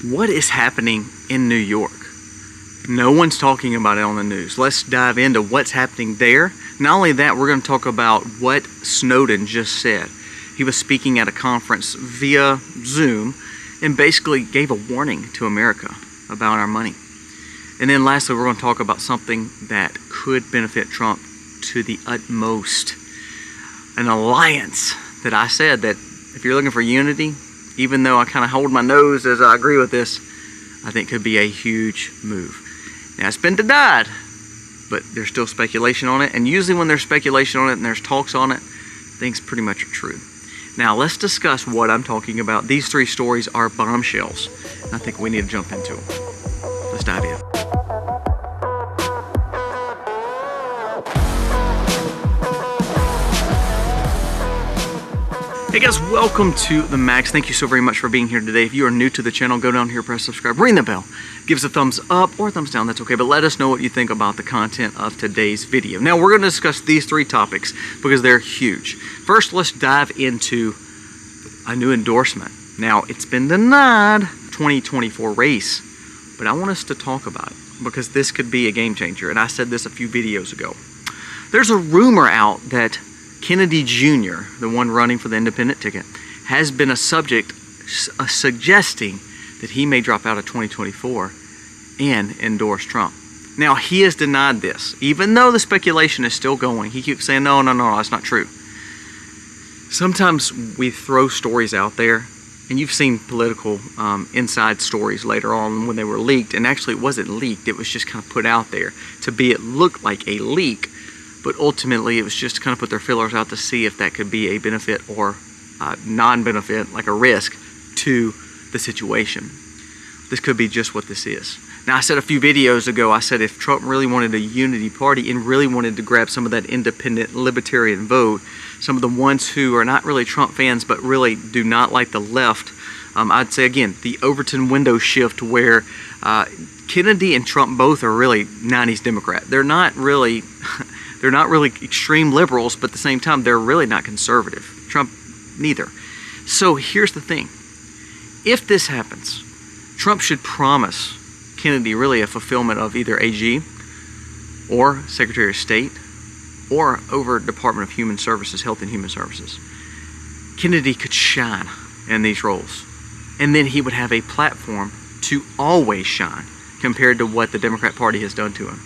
What is happening in New York? No one's talking about it on the news. Let's dive into what's happening there. Not only that, we're going to talk about what Snowden just said. He was speaking at a conference via Zoom and basically gave a warning to America about our money. And then lastly, we're going to talk about something that could benefit Trump to the utmost. An alliance that I said that if you're looking for unity, even though I kind of hold my nose as I agree with this, I think could be a huge move. Now, it's been denied, but there's still speculation on it. And usually when there's speculation on it and there's talks on it, things pretty much are true. Now, let's discuss what I'm talking about. These three stories are bombshells. I think we need to jump into them. Let's dive in. Hey guys, welcome to the Max. Thank you so very much for being here today. If you are new to the channel, go down here, press subscribe, ring the bell, give us a thumbs up or a thumbs down, that's okay, but let us know what you think about the content of today's video. Now, we're going to discuss these three topics because they're huge. First, let's dive into a new endorsement. Now, it's been denied, 2024 race, but I want us to talk about it because this could be a game changer, and I said this a few videos ago. There's a rumor out that Kennedy Jr., the one running for the independent ticket, has been a subject suggesting that he may drop out of 2024 and endorse Trump. Now, he has denied this. Even though the speculation is still going, he keeps saying, no, that's not true. Sometimes we throw stories out there, and you've seen political inside stories later on when they were leaked, and actually it wasn't leaked, it was just kind of put out there to be, it looked like a leak. But ultimately, it was just to kind of put their fillers out to see if that could be a benefit or non-benefit, like a risk to the situation. This could be just what this is. Now, I said a few videos ago, I said if Trump really wanted a unity party and really wanted to grab some of that independent libertarian vote, some of the ones who are not really Trump fans but really do not like the left, I'd say again, the Overton window shift where Kennedy and Trump both are really 90s Democrat. They're not really extreme liberals, but at the same time, they're really not conservative. Trump, neither. So here's the thing. If this happens, Trump should promise Kennedy really a fulfillment of either AG or Secretary of State or over Department of Human Services, Health and Human Services. Kennedy could shine in these roles. And then he would have a platform to always shine compared to what the Democrat Party has done to him.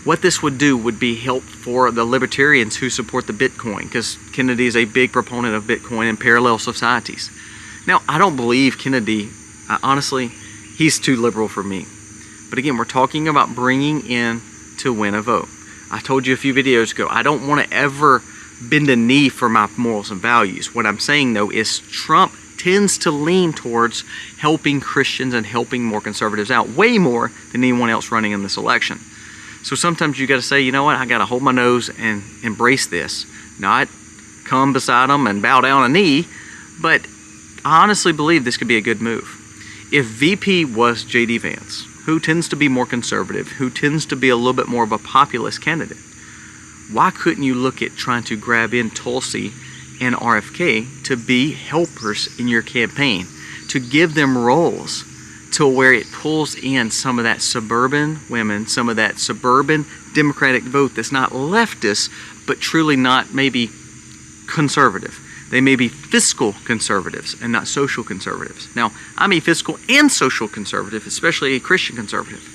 What this would do would be help for the libertarians who support the Bitcoin, because Kennedy is a big proponent of Bitcoin and parallel societies. Now, I don't believe Kennedy, honestly, he's too liberal for me. But again, we're talking about bringing in to win a vote. I told you a few videos ago, I don't want to ever bend a knee for my morals and values. What I'm saying, though, is Trump tends to lean towards helping Christians and helping more conservatives out, way more than anyone else running in this election. So sometimes you got to say, you know what, I got to hold my nose and embrace this. Not come beside them and bow down a knee, but I honestly believe this could be a good move. If VP was J.D. Vance, who tends to be more conservative, who tends to be a little bit more of a populist candidate, why couldn't you look at trying to grab in Tulsi and RFK to be helpers in your campaign, to give them roles to where it pulls in some of that suburban women, some of that suburban Democratic vote that's not leftist, but truly not maybe conservative. They may be fiscal conservatives and not social conservatives. Now, I'm a fiscal and social conservative, especially a Christian conservative.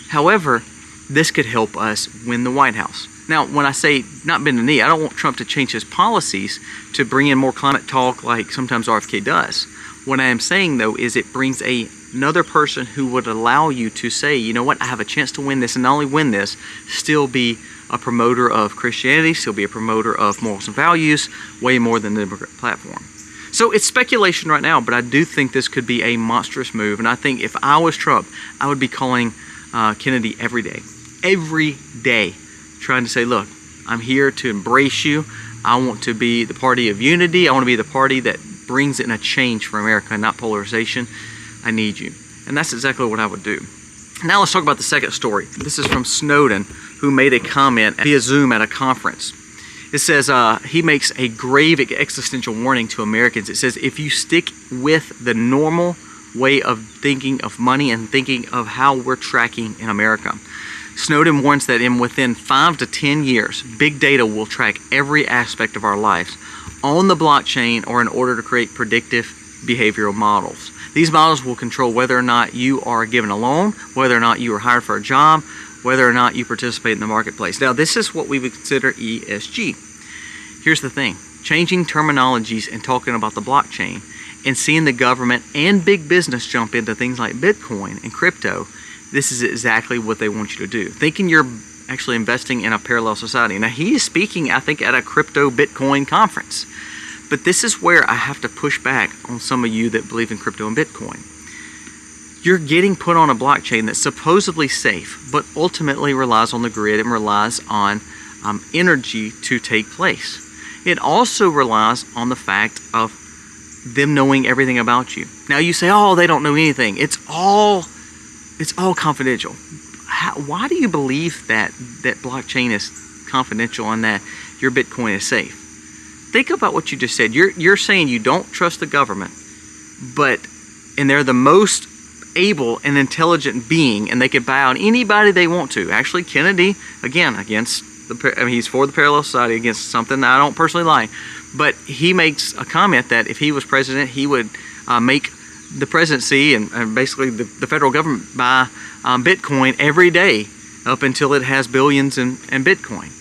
However, this could help us win the White House. Now, when I say not bend the knee, I don't want Trump to change his policies to bring in more climate talk like sometimes RFK does. What I am saying, though, is it brings another person who would allow you to say, you know what, I have a chance to win this, and not only win this, still be a promoter of Christianity, still be a promoter of morals and values, way more than the Democrat platform. So it's speculation right now, but I do think this could be a monstrous move, and I think if I was Trump, I would be calling Kennedy every day, trying to say, look, I'm here to embrace you. I want to be the party of unity. I want to be the party that brings in a change for America, not polarization. I need you. And that's exactly what I would do. Now let's talk about the second story. This is from Snowden, who made a comment via Zoom at a conference. It says he makes a grave existential warning to Americans. It says, if you stick with the normal way of thinking of money and thinking of how we're tracking in America. Snowden warns that within 5 to 10 years, big data will track every aspect of our lives on the blockchain or in order to create predictive behavioral models. These models will control whether or not you are given a loan, whether or not you are hired for a job, whether or not you participate in the marketplace. Now, this is what we would consider ESG. Here's the thing. Changing terminologies and talking about the blockchain and seeing the government and big business jump into things like Bitcoin and crypto, this is exactly what they want you to do. Thinking you're actually investing in a parallel society. Now, he is speaking, I think, at a crypto Bitcoin conference. But this is where I have to push back on some of you that believe in crypto and Bitcoin. You're getting put on a blockchain that's supposedly safe, but ultimately relies on the grid and relies on energy to take place. It also relies on the fact of them knowing everything about you. Now you say, oh, they don't know anything. It's all confidential. Why do you believe that blockchain is confidential and that your Bitcoin is safe? Think about what you just said. You're saying you don't trust the government, and they're the most able and intelligent being, and they can buy out anybody they want to. Actually, Kennedy, again, he's for the parallel society against something that I don't personally like, but he makes a comment that if he was president, he would make the presidency and basically the federal government buy Bitcoin every day up until it has billions in Bitcoin.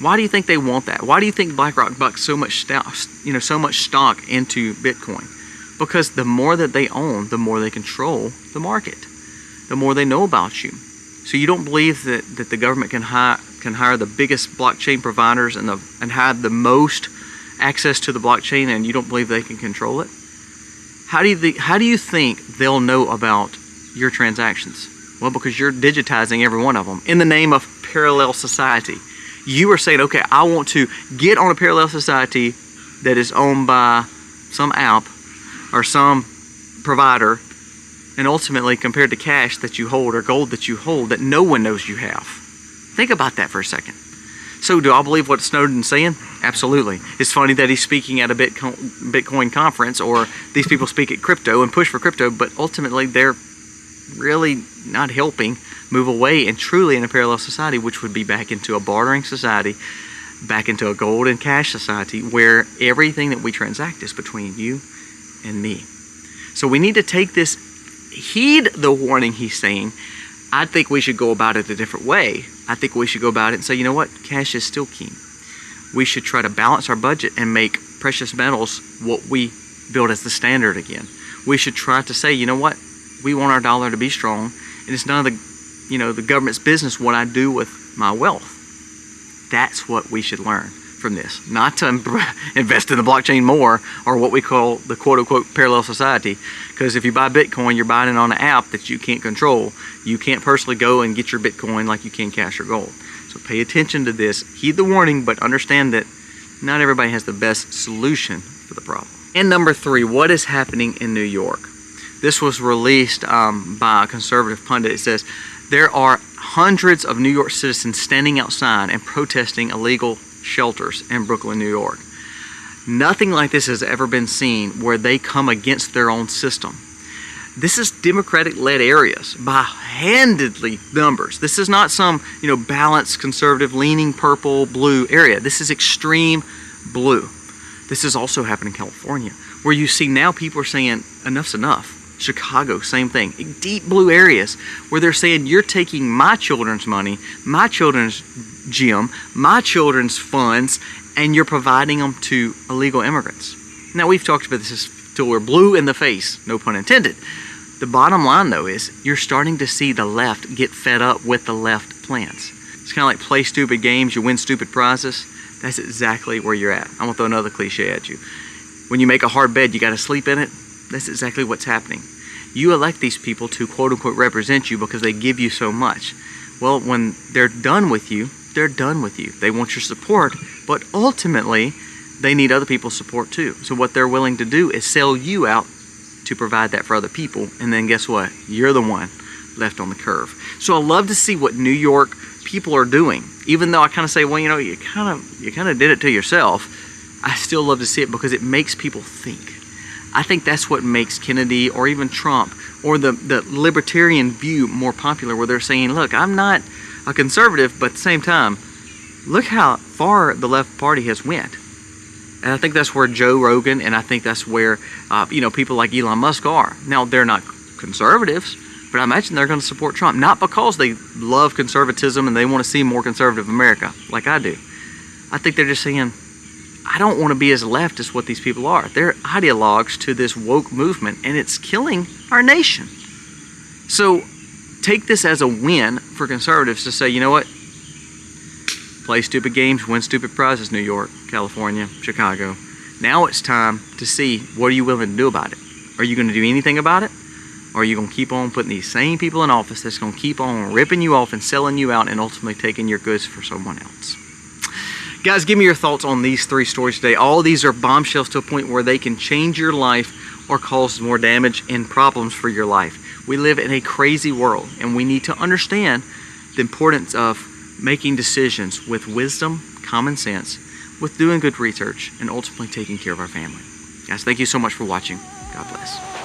Why do you think they want that? Why do you think BlackRock bucks so much stock into Bitcoin? Because the more that they own, the more they control the market, the more they know about you. So you don't believe that the government can hire the biggest blockchain providers and have the most access to the blockchain, and you don't believe they can control it? How do you think they'll know about your transactions? Well, because you're digitizing every one of them in the name of parallel society. You are saying, okay, I want to get on a parallel society that is owned by some app or some provider, and ultimately compared to cash that you hold or gold that you hold that no one knows you have. Think about that for a second. So do I believe what Snowden's saying? Absolutely. It's funny that he's speaking at a Bitcoin conference, or these people speak at crypto and push for crypto, but ultimately they're really not helping move away and truly in a parallel society, which would be back into a bartering society, back into a gold and cash society where everything that we transact is between you and me. So we need to take this, heed the warning he's saying. I think we should go about it a different way. I think we should go about it and say, you know what, cash is still king. We should try to balance our budget and make precious metals what we build as the standard again. We should try to say, you know what, we want our dollar to be strong, and it's none of the government's business what I do with my wealth. That's what we should learn from this. Not to invest in the blockchain more, or what we call the quote-unquote parallel society. Because if you buy Bitcoin, you're buying it on an app that you can't control. You can't personally go and get your Bitcoin like you can cash or gold. So pay attention to this. Heed the warning, but understand that not everybody has the best solution for the problem. And number 3, what is happening in New York? This was released by a conservative pundit. It says, there are hundreds of New York citizens standing outside and protesting illegal shelters in Brooklyn, New York. Nothing like this has ever been seen where they come against their own system. This is Democratic-led areas by handedly numbers. This is not some, balanced, conservative, leaning purple, blue area. This is extreme blue. This is also happening in California, where you see now people are saying enough's enough. Chicago, same thing. Deep blue areas where they're saying you're taking my children's money, my children's gym, my children's funds, and you're providing them to illegal immigrants. Now, we've talked about this till we're blue in the face, no pun intended. The bottom line, though, is you're starting to see the left get fed up with the left plans. It's kind of like play stupid games, you win stupid prizes. That's exactly where you're at. I'm going to throw another cliche at you. When you make a hard bed, you got to sleep in it. That's exactly what's happening. You elect these people to quote-unquote represent you because they give you so much. Well, when they're done with you, they're done with you. They want your support, but ultimately, they need other people's support too. So what they're willing to do is sell you out to provide that for other people, and then guess what? You're the one left on the curve. So I love to see what New York people are doing. Even though I kind of say, well, you kind of did it to yourself, I still love to see it because it makes people think. I think that's what makes Kennedy or even Trump or the libertarian view more popular, where they're saying, look, I'm not a conservative, but at the same time, look how far the left party has went. And I think that's where Joe Rogan, and I think that's where people like Elon Musk are. Now, they're not conservatives, but I imagine they're going to support Trump, not because they love conservatism and they want to see more conservative America like I do. I think they're just saying, I don't want to be as left as what these people are. They're ideologues to this woke movement, and it's killing our nation. So take this as a win for conservatives to say, you know what? Play stupid games, win stupid prizes, New York, California, Chicago. Now it's time to see, what are you willing to do about it? Are you going to do anything about it? Or are you going to keep on putting these same people in office that's going to keep on ripping you off and selling you out and ultimately taking your goods for someone else? Guys, give me your thoughts on these 3 stories today. All of these are bombshells to a point where they can change your life or cause more damage and problems for your life. We live in a crazy world, and we need to understand the importance of making decisions with wisdom, common sense, with doing good research, and ultimately taking care of our family. Guys, thank you so much for watching. God bless.